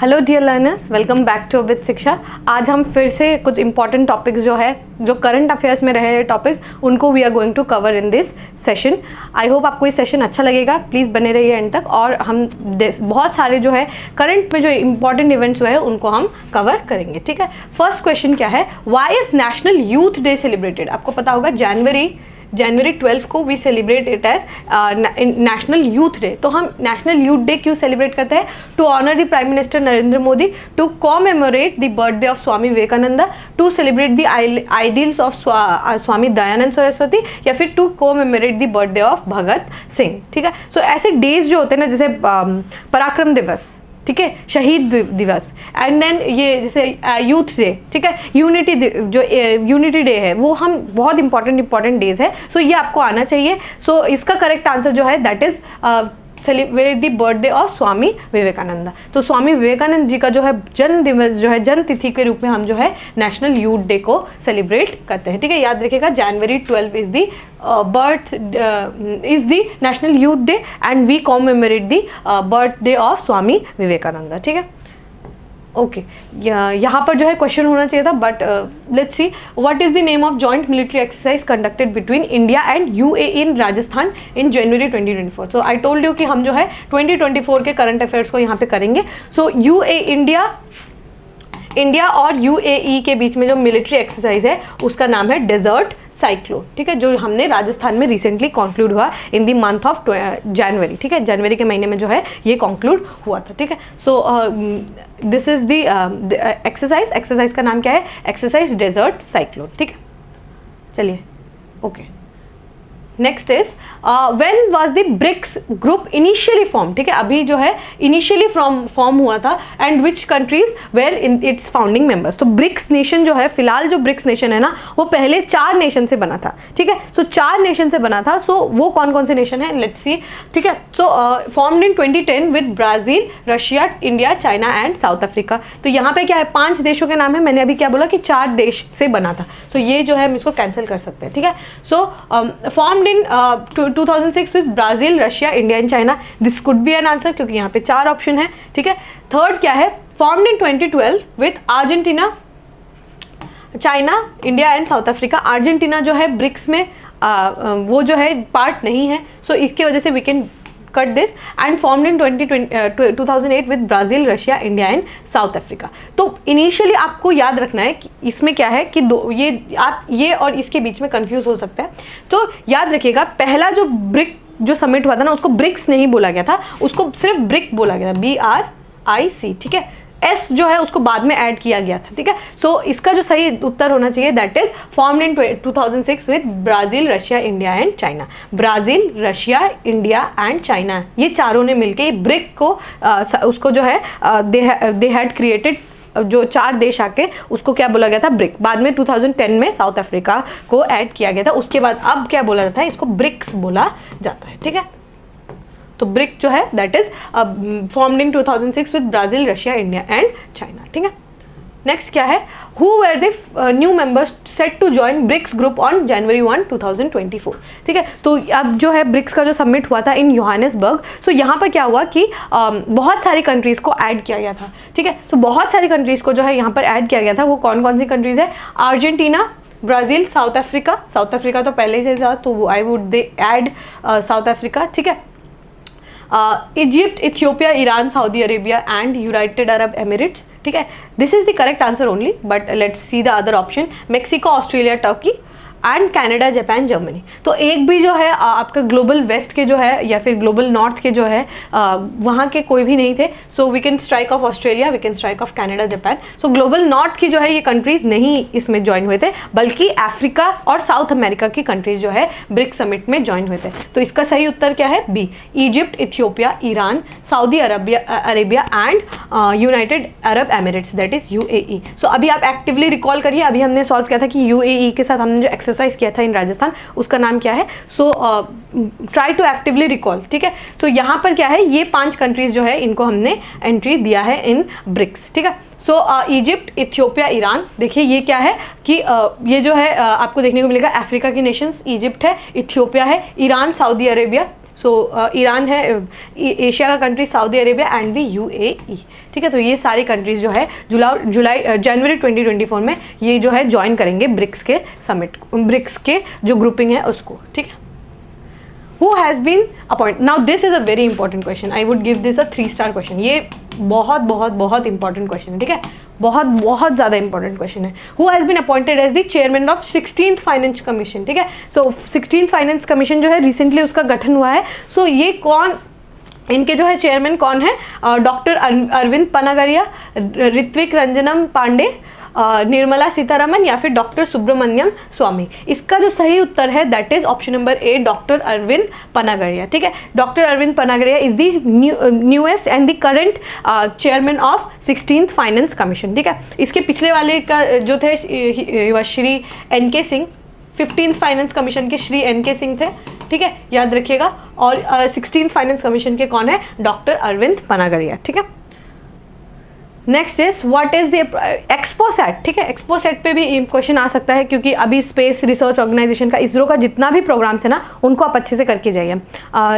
Hello dear learners, welcome back to with Shiksha. आज हम फिर से कुछ इंपॉर्टेंट टॉपिक्स जो करंट अफेयर्स में रहे टॉपिक्स, उनको we are going to cover in this session. I hope आपको ये सेशन अच्छा लगेगा, प्लीज़ बने रहिए एंड तक। और हम बहुत सारे जो है करंट में जो इंपॉर्टेंट इवेंट्स हुए हैं उनको हम कवर करेंगे, ठीक है। फर्स्ट क्वेश्चन क्या है, why is national youth day celebrated? आपको पता होगा जनवरी 12 को we celebrate it as national youth day. तो हम नेशनल यूथ डे क्यों सेलिब्रेट करते हैं? To honour the prime minister Narendra Modi, to commemorate the birthday of Swami Vivekananda, to celebrate the ideals of Swami Dayanand Saraswati, या फिर to commemorate the birthday of Bhagat Singh, ठीक है। सो ऐसे डेज जो होते हैं ना, जैसे पराक्रम दिवस, ठीक है, शहीद दिवस, एंड देन ये जैसे यूथ डे, ठीक है, यूनिटी डे है, वो हम बहुत इंपॉर्टेंट डेज है। सो ये आपको आना चाहिए। सो इसका करेक्ट आंसर जो है that is celebrate the birthday of Swami Vivekananda. तो स्वामी विवेकानंद जी का जो है जन्म दिवस जो है, जन्म तिथि के रूप में हम जो है नेशनल यूथ डे को सेलिब्रेट करते हैं, ठीक है। याद रखिएगा, जनवरी 12 is the is the national youth day and we commemorate the birthday of स्वामी विवेकानंदा, ठीक है। ओके, यहाँ पर जो है क्वेश्चन होना चाहिए था, but let's see what is the name of joint military exercise conducted between India and UAE in Rajasthan in January 2024। So I told you कि हम जो है 2024 के करंट अफेयर्स को यहाँ पे करेंगे। सो इंडिया और यूएई के बीच में जो मिलिट्री एक्सरसाइज है उसका नाम है डेजर्ट साइक्लोन, ठीक है, जो हमने राजस्थान में रिसेंटली कंक्लूड हुआ in the month of January, ठीक है, जनवरी के महीने में जो है ये कंक्लूड हुआ था, ठीक है। So this is the exercise का नाम क्या है? एक्सरसाइज डेजर्ट साइक्लोन, ठीक है। चलिए, okay, next is when was the BRICS group initially form, ठीक है, अभी जो है इनिशियली फॉर्म हुआ था, and which countries were in its founding members. तो ब्रिक्स नेशन जो है, फिलहाल जो ब्रिक्स नेशन है ना, वो पहले 4 नेशन से बना था, ठीक है। सो 4 नेशन से बना था। सो वो कौन कौन से नेशन है, लेट्स सी, ठीक है। So formed in 2010 with Brazil, Russia, India, China and South Africa. तो यहाँ पे क्या है, 5 देशों के नाम है। मैंने अभी क्या बोला कि 4 देश से बना था। सो ये जो है हम इसको कैंसिल कर सकते हैं, ठीक है। So formed in 2006 with Brazil, Russia, India and China. This could be an answer क्योंकि यहाँ पे 4 ऑप्शन है, ठीक है। थर्ड क्या है, formed in 2012 with Argentina, China, India and South Africa. Argentina जो है ब्रिक्स में वो जो है पार्ट नहीं है, सो इसकी वजह से we can cut this, and formed in 2008 with Brazil, Russia, India and South Africa. तो इनिशियली आपको याद रखना है कि इसमें क्या है कि आप ये और इसके बीच में कंफ्यूज हो सकता है। तो याद रखिएगा, पहला जो ब्रिक जो समिट हुआ था ना, उसको ब्रिक्स नहीं बोला गया था, उसको सिर्फ ब्रिक बोला गया था, BRIC, ठीक है। एस जो है उसको बाद में ऐड किया गया था, ठीक है। सो इसका जो सही उत्तर होना चाहिए that is formed in 2006 with Brazil, Russia, India and China. Brazil, Russia, India and China, ये चारों ने मिलके ब्रिक को उसको जो है दे हैड क्रिएटेड, जो 4 देश आके उसको क्या बोला गया था, ब्रिक। बाद में 2010 में साउथ अफ्रीका को ऐड किया गया था। उसके बाद अब क्या बोला जाता है, इसको ब्रिक्स बोला जाता है, ठीक है। तो ब्रिक जो है that is formed in 2006 with Brazil, Russia, India and China, ठीक है। नेक्स्ट क्या है, who were the new members set to join BRICS group on January 1, 2024, ठीक है। तो अब जो है ब्रिक्स का जो समिट हुआ था इन योहानिसबर्ग, सो यहाँ पर क्या हुआ कि बहुत सारी कंट्रीज़ को ऐड किया गया था, ठीक है। सो बहुत सारी कंट्रीज़ को जो है यहाँ पर ऐड किया गया था। वो कौन कौन सी कंट्रीज़ है? अर्जेंटीना, ब्राज़ील, साउथ अफ्रीका तो पहले से था, तो I would they add south Africa, ठीक है। Egypt, Ethiopia, Iran, Saudi Arabia and United Arab Emirates, ठीक है। This is the correct answer only, but let's see the other option, Mexico, Australia, Turkey and Canada, Japan, Germany. तो एक भी जो है आपका ग्लोबल वेस्ट के जो है या फिर ग्लोबल नॉर्थ के जो है वहाँ के कोई भी नहीं थे। So we can strike off Australia, we can strike off Canada, Japan. So global north की जो है ये कंट्रीज नहीं इसमें ज्वाइन हुए थे, बल्कि अफ्रीका और साउथ अमेरिका की कंट्रीज जो है ब्रिक्स समिट में ज्वाइन हुए थे। तो इसका सही उत्तर क्या है? B, Egypt, Ethiopia, Iran, Saudi Arabia and United Arab Emirates, that is UAE। So अभी आप एक्टिवली रिकॉल करिए, अभी हमने सॉल्व किया था कि UAE के साथ हमने जो एक्सरसाइज किया था इन राजस्थान, उसका नाम क्या है? So try to actively recall, ठीक है। तो यहाँ पर क्या है, ये 5 कंट्रीज जो है इनको हमने एंट्री दिया है इन ब्रिक्स, ठीक है। सो इजिप्ट, इथियोपिया, ईरान, देखिए ये क्या है कि ये जो है आपको देखने को मिलेगा अफ्रीका की नेशंस, इजिप्ट है, इथियोपिया है, ईरान, सऊदी अरेबिया, सो ईरान है, एशिया का country Saudi Arabia and the UAE, ठीक है। तो ये सारी कंट्रीज जो है जनवरी 2024 में ये जो है ज्वाइन करेंगे ब्रिक्स के समिट, ब्रिक्स के जो ग्रुपिंग है उसको, ठीक है। Who has been appointed? Now this is a very important question. I would give this a 3-star question. ये बहुत बहुत बहुत important question है, ठीक है, बहुत बहुत ज़्यादा important question है। Who has been appointed as the chairman of 16th Finance Commission, ठीक है। So 16th Finance Commission जो है recently उसका गठन हुआ है। So ये कौन, इनके जो है चेयरमैन कौन है? डॉक्टर अरविंद पनागरिया, ऋत्विक रंजनम पांडे, निर्मला सीतारमन या फिर डॉक्टर सुब्रमण्यम स्वामी। इसका जो सही उत्तर है that is option number A, doctor Arvind Panagariya, ठीक है। Doctor Arvind Panagariya is the newest and the current chairman of 16th finance commission, ठीक है। इसके पिछले वाले का जो थे Shri NK Singh, 15th finance commission के श्री NK सिंह थे, ठीक है, याद रखिएगा। और 16th फाइनेंस कमीशन के कौन है? डॉक्टर अरविंद पनागरिया, ठीक है। Next is what is the XPoSat, ठीक है। एक्सपोसैट पे भी क्वेश्चन आ सकता है क्योंकि अभी स्पेस रिसर्च ऑर्गेनाइजेशन का, इसरो का जितना भी प्रोग्राम्स है ना उनको आप अच्छे से करके जाइए।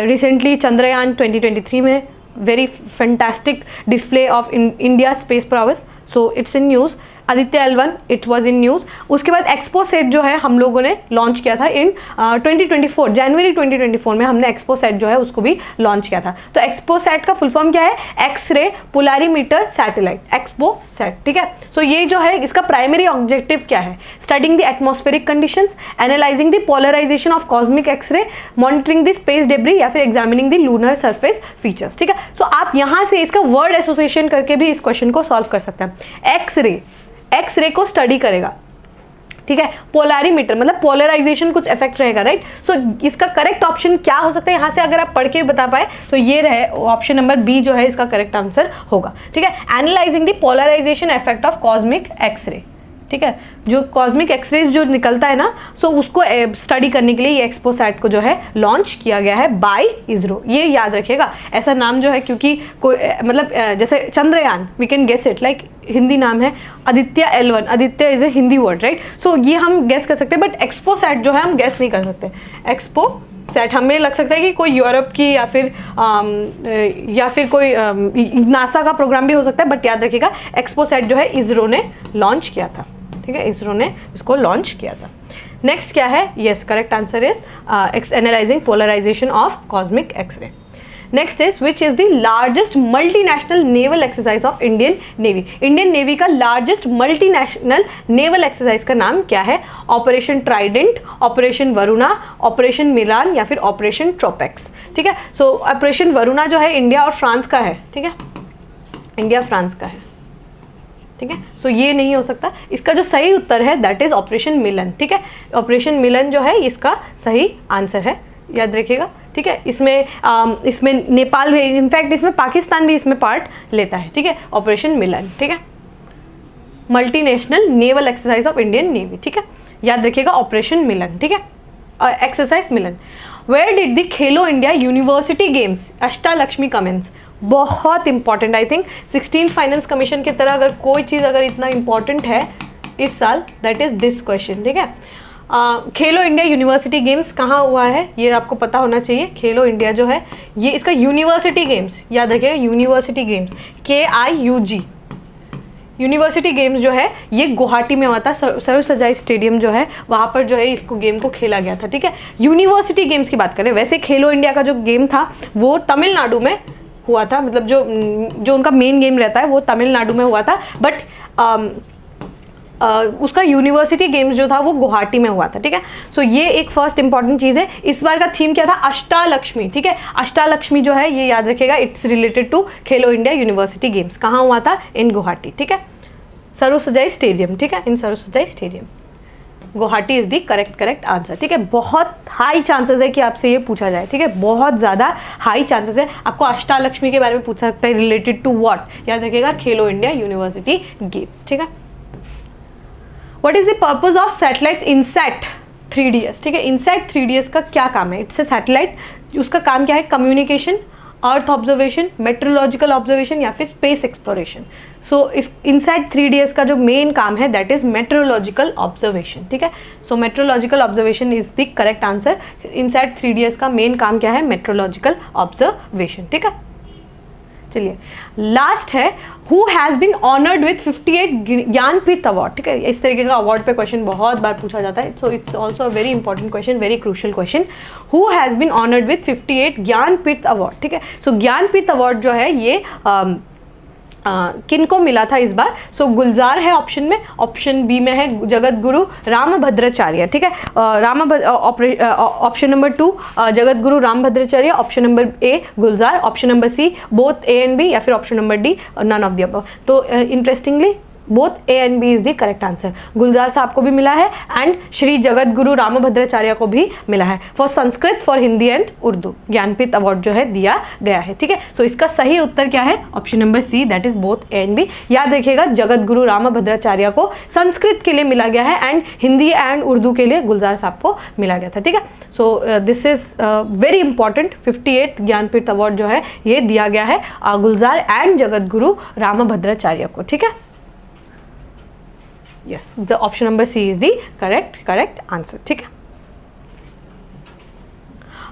रिसेंटली चंद्रयान 2023 में very fantastic display of India space prowess, so it's in news. Aditya L1 it was in news. उसके बाद एक्सपोसेट जो है हम लोगों ने लॉन्च किया था इन 2024, जनवरी 2024 में हमने एक्सपोसेट जो है उसको भी लॉन्च किया था। तो एक्सपोसेट का फुल फॉर्म क्या है? एक्सरे पोलारीमीटर सैटेलाइट, एक्सपोसेट, ठीक है। सो ये जो है इसका प्राइमरी ऑब्जेक्टिव क्या है? Studying the atmospheric conditions, analysing the polarisation of cosmic X-ray, monitoring the space debris या फिर examining the lunar surface features, ठीक है। सो आप यहाँ से इसका वर्ड एसोसिएशन करके भी इस क्वेश्चन को सॉल्व कर सकते हैं। एक्सरे को स्टडी करेगा, ठीक है। पोलैरीमीटर मतलब पोलराइजेशन कुछ इफेक्ट रहेगा, राइट। सो इसका करेक्ट ऑप्शन क्या हो सकता है यहाँ से अगर आप पढ़ के बता पाए तो ये रहे ऑप्शन नंबर बी जो है इसका करेक्ट आंसर होगा, ठीक है। Analysing the polarisation effect of cosmic X-ray, ठीक है। जो कॉस्मिक एक्सरेज जो निकलता है ना, सो उसको स्टडी करने के लिए ये एक्सपोसैट को जो है लॉन्च किया गया है बाय इसरो। ये याद रखिएगा, ऐसा नाम जो है क्योंकि कोई मतलब जैसे Chandrayaan we can guess it like Hindi नाम है Aditya L1, Aditya is a Hindi word, right. So ये हम गेस कर सकते हैं बट एक्सपोसैट जो है हम गेस नहीं कर सकते। एक्सपोसैट हमें लग सकता है कि कोई यूरोप की या फिर कोई नासा का प्रोग्राम भी हो सकता है, बट याद रखिएगा एक्सपोसैट जो है इसरो ने लॉन्च किया था, ठीक है। इसरो ने इसको लॉन्च किया था। नेक्स्ट क्या है? Yes, correct answer is analysing polarisation of cosmic x-ray. Next is which is the largest multinational naval exercise of Indian navy. Indian navy का लार्जेस्ट मल्टीनेशनल नेवल एक्सरसाइज का नाम क्या है? Operation Trident, operation Varuna, operation Milan या फिर operation ट्रोपेक्स, ठीक है। सो operation Varuna जो है इंडिया और फ्रांस का है, ठीक है, इंडिया फ्रांस का है, ठीक है। सो ये नहीं हो सकता। इसका जो सही उत्तर है दैट इज ऑपरेशन मिलन, ठीक है। ऑपरेशन मिलन जो है इसका सही आंसर है, याद रखिएगा, ठीक है। इसमें नेपाल भी, इनफैक्ट इसमें पाकिस्तान भी इसमें पार्ट लेता है, ठीक है। ऑपरेशन मिलन, ठीक है, multinational naval exercise of Indian navy, ठीक है, याद रखिएगा ऑपरेशन मिलन, ठीक है, exercise Milan. Where did the Khelo India university games Ashtalakshmi commence? बहुत important, I think 16th finance commission की तरह अगर कोई चीज़ अगर इतना इंपॉर्टेंट है इस साल दैट इज दिस क्वेश्चन, ठीक है। खेलो इंडिया यूनिवर्सिटी गेम्स कहाँ हुआ है ये आपको पता होना चाहिए। खेलो इंडिया जो है ये इसका यूनिवर्सिटी गेम्स, याद रखिएगा university games, KIUG university games जो है ये गुवाहाटी में हुआ था। सर्व सजाई स्टेडियम जो है वहाँ पर जो है इसको गेम को खेला गया था, ठीक है। यूनिवर्सिटी गेम्स की बात करें, वैसे खेलो इंडिया का जो गेम था वो तमिलनाडु में हुआ था, मतलब जो उनका मेन गेम रहता है वो तमिलनाडु में हुआ था, बट उसका यूनिवर्सिटी गेम्स जो था वो गुवाहाटी में हुआ था, ठीक है। सो ये एक फर्स्ट इंपॉर्टेंट चीज़ है। इस बार का थीम क्या था? अष्टालक्ष्मी, ठीक है। अष्टालक्ष्मी जो है ये याद रखिएगा, it's related to Khelo India university games. कहाँ हुआ था? इन गुवाहाटी, ठीक है, सर्व सजाई स्टेडियम, ठीक है, इन सर्व सजाई stadium. Guwahati is the correct answer, ठीक है। बहुत हाई चांसेस है कि आपसे ये पूछा जाए, ठीक है, बहुत ज़्यादा हाई चांसेस है। आपको अष्टालक्ष्मी के बारे में पूछ सकता है, रिलेटेड टू व्हाट, याद रखिएगा खेलो इंडिया यूनिवर्सिटी गेम्स, ठीक है। What is the purpose of satellite INSAT 3DS, ठीक है। इनसैट 3DS का क्या काम है? इट्स ए सैटेलाइट, उसका काम क्या है? Communication, earth observation, meteorological observation या फिर स्पेस एक्सप्लोरेशन। सो इस इनसैट 3DS का जो मेन काम है दैट इज मेट्रोलॉजिकल ऑब्जर्वेशन, ठीक है। So meteorological observation is the correct answer. INSAT 3DS का मेन काम क्या है? मेट्रोलॉजिकल ऑब्जर्वेशन, ठीक है। चलिए लास्ट है, who has been honoured with 58 Jnanpith award, ठीक है। इस तरीके का अवार्ड पे क्वेश्चन बहुत बार पूछा जाता है, so it's also a very important question, very crucial question. Who has been honoured with 58 Jnanpith award, ठीक है। सो ज्ञानपीठ अवार्ड जो है ये किन को मिला था इस बार? सो गुलजार है ऑप्शन में, ऑप्शन बी में है जगत गुरु रामभद्राचार्य, ठीक है। Option number 2 Jagat Guru Rambhadracharya, option number A Gulzar, option number C both A and B, या फिर option number D none of the above. तो interestingly both A and B is the correct answer. Gulzar Sahab को भी मिला है एंड श्री जगत गुरु रामभद्राचार्य को भी मिला है for Sanskrit, for Hindi and Urdu. Jnanpith award जो है दिया गया है, ठीक है। सो इसका सही उत्तर क्या है? Option number C, that is both A and B. याद रखिएगा जगत गुरु रामभद्राचार्य को संस्कृत के लिए मिला गया है एंड हिंदी एंड उर्दू के लिए गुलजार साहब को मिला गया था, ठीक है। So this is very important. 58 Jnanpith award जो है ये दिया गया है गुलजार एंड जगत गुरु रामभद्राचार्य को, ठीक है। Yes, the option number C is the correct answer, ठीक है।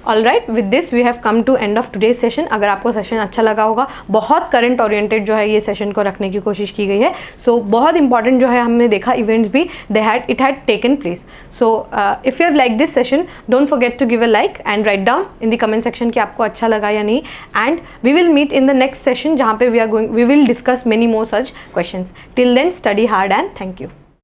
All right, with this we have come to end of today's session. अगर आपको सेशन अच्छा लगा होगा, बहुत करंट ओरिएंटेड जो है ये सेशन को रखने की कोशिश की गई है। सो बहुत इंपॉर्टेंट जो है हमने देखा इवेंट्स भी it had taken place. So if you have like this session, don't forget to give a like and write down in the comment section कि आपको अच्छा लगा या नहीं। And we will meet in the next session जहाँ पे we will discuss many more such questions. Till then study hard and thank you.